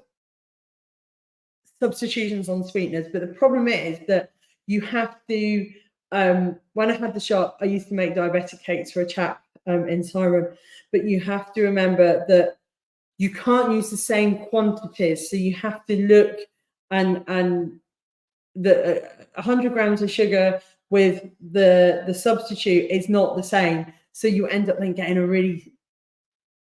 substitutions on sweeteners, but the problem is that you have to. When I had the shop, I used to make diabetic cakes for a chap in Siren, but you have to remember that you can't use the same quantities, so you have to look and the 100 grams of sugar with the substitute is not the same, so you end up then getting a really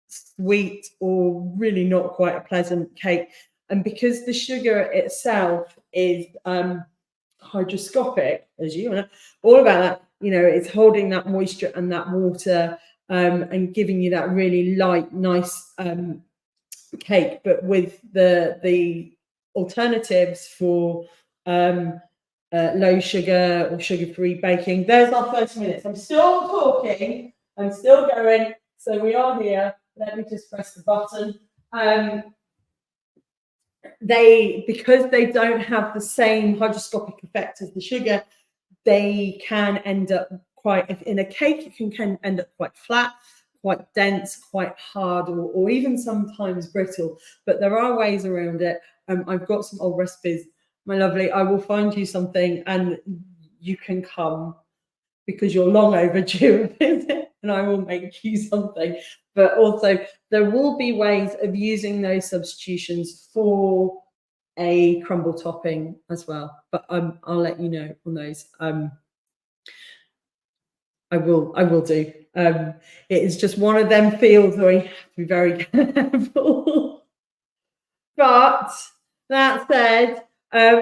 sweet or really not quite a pleasant cake. And because the sugar itself is hygroscopic, as you know, all about that, you know, it's holding that moisture and that water and giving you that really light, nice cake. But with the alternatives for low sugar or sugar-free baking, there's our 30 minutes. I'm still talking, I'm still going, so we are here. Let me just press the button. Because they don't have the same hygroscopic effect as the sugar, they can end up quite, in a cake, it can end up quite flat, quite dense, quite hard, or even sometimes brittle. But there are ways around it. I've got some old recipes, my lovely. I will find you something and you can come because you're long overdue a visit, and I will make you something. But also there will be ways of using those substitutions for a crumble topping as well. But I'll let you know on those. I will do. It is just one of them fields where you have to be very careful. But that said,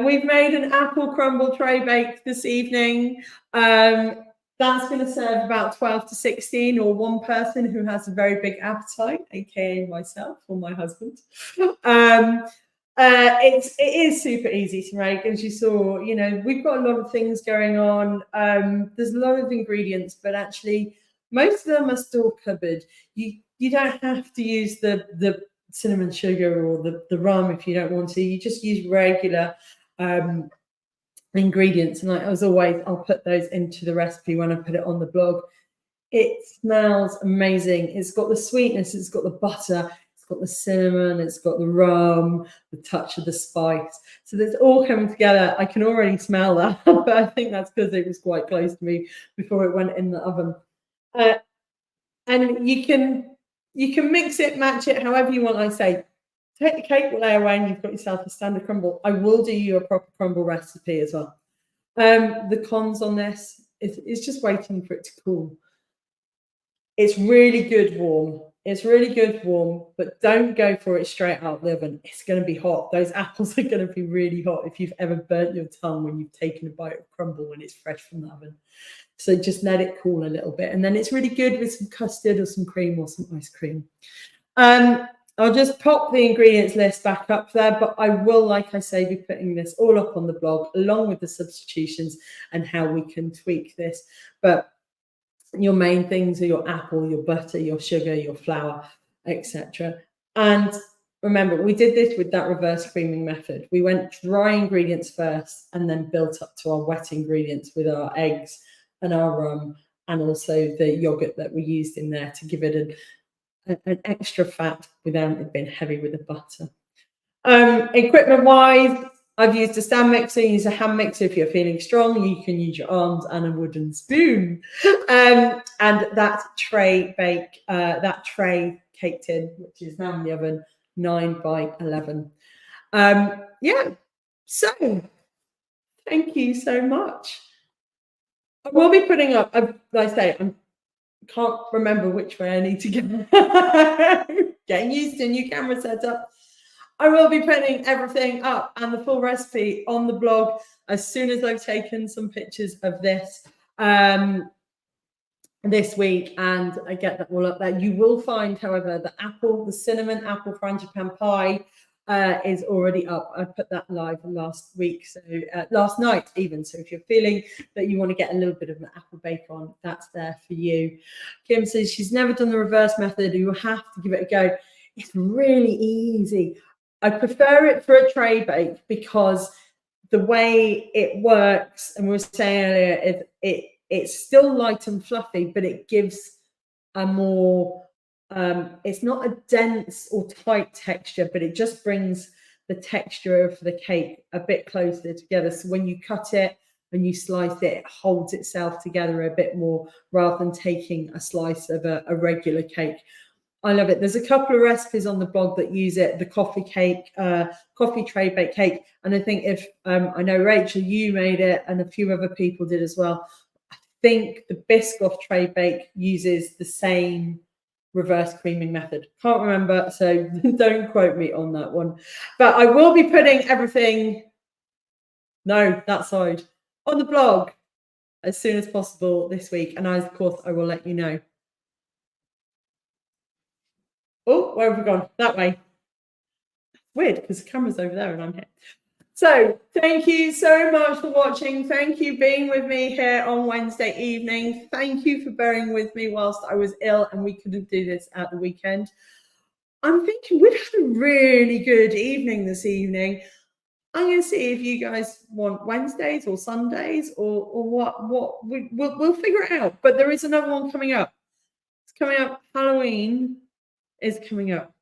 we've made an apple crumble tray bake this evening. That's going to serve about 12 to 16, or one person who has a very big appetite, aka myself or my husband. It is super easy to make, as you saw. You know, we've got a lot of things going on. There's a lot of ingredients, but actually most of them are still cupboard. You don't have to use the cinnamon sugar or the rum if you don't want to. You just use regular ingredients, and as always, I'll put those into the recipe when I put it on the blog. It smells amazing. It's got the sweetness, it's got the butter, it's got the cinnamon, it's got the rum, the touch of the spice. So that's all coming together. I can already smell that, but I think that's because it was quite close to me before it went in the oven. And you can mix it, match it, however you want. I say, take the cake layer away and you've got yourself a standard crumble. I will do you a proper crumble recipe as well. The cons on this is just waiting for it to cool. It's really good warm. It's really good warm, but don't go for it straight out of the oven. It's going to be hot. Those apples are going to be really hot if you've ever burnt your tongue when you've taken a bite of crumble when it's fresh from the oven. So just let it cool a little bit. And then it's really good with some custard or some cream or some ice cream. I'll just pop the ingredients list back up there, but I will, like I say, be putting this all up on the blog along with the substitutions and how we can tweak this. But your main things are your apple, your butter, your sugar, your flour, etc. And remember, we did this with that reverse creaming method. We went dry ingredients first and then built up to our wet ingredients with our eggs and our rum and also the yogurt that we used in there to give it an extra fat without it being heavy with the butter. Equipment wise, I've used a stand mixer. Use a hand mixer if you're feeling strong. You can use your arms and a wooden spoon. And that tray cake tin, which is now in the oven, 9 by 11. Yeah. So thank you so much. I will be putting up. Like I say, I can't remember which way I need to go. Getting used to a new camera setup. I will be putting everything up and the full recipe on the blog as soon as I've taken some pictures of this this week, and I get that all up there. You will find, however, the cinnamon apple frangipan pie is already up. I put that live last week, so last night even. So if you're feeling that you want to get a little bit of an apple bake on, that's there for you. Kim says she's never done the reverse method. You have to give it a go. It's really easy. I prefer it for a tray bake because the way it works, and we were saying earlier, it's still light and fluffy, but it gives a more, it's not a dense or tight texture, but it just brings the texture of the cake a bit closer together. So when you cut it and you slice it, it holds itself together a bit more rather than taking a slice of a regular cake. I love it. There's a couple of recipes on the blog that use it. The coffee cake, coffee tray bake cake. And I think if, I know Rachel, you made it and a few other people did as well. I think the Biscoff tray bake uses the same reverse creaming method. Can't remember, so don't quote me on that one. But I will be putting everything, no, that side, on the blog as soon as possible this week. And of course, I will let you know. Oh, where have we gone? That way. Weird, because the camera's over there and I'm here. So thank you so much for watching. Thank you for being with me here on Wednesday evening. Thank you for bearing with me whilst I was ill and we couldn't do this at the weekend. I'm thinking we've had a really good evening this evening. I'm going to see if you guys want Wednesdays or Sundays or what. We'll figure it out. But there is another one coming up. It's coming up. Halloween is coming up.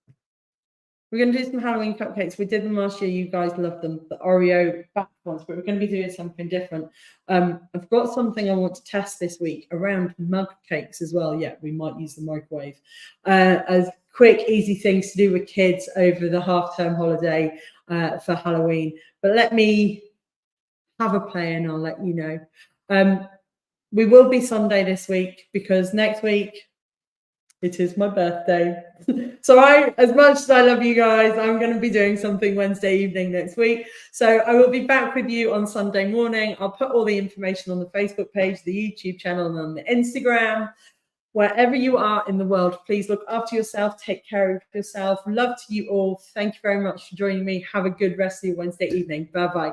We're going to do some Halloween cupcakes. We did them last year. You guys loved them, the Oreo back ones, but we're going to be doing something different. I've got something I want to test this week around mug cakes as well. Yeah, we might use the microwave as quick, easy things to do with kids over the half-term holiday for Halloween. But let me have a play and I'll let you know. We will be Sunday this week because next week, it is my birthday. So as much as I love you guys, I'm going to be doing something Wednesday evening next week. So I will be back with you on Sunday morning. I'll put all the information on the Facebook page, the YouTube channel, and on the Instagram. Wherever you are in the world, please look after yourself. Take care of yourself. Love to you all. Thank you very much for joining me. Have a good rest of your Wednesday evening. Bye-bye.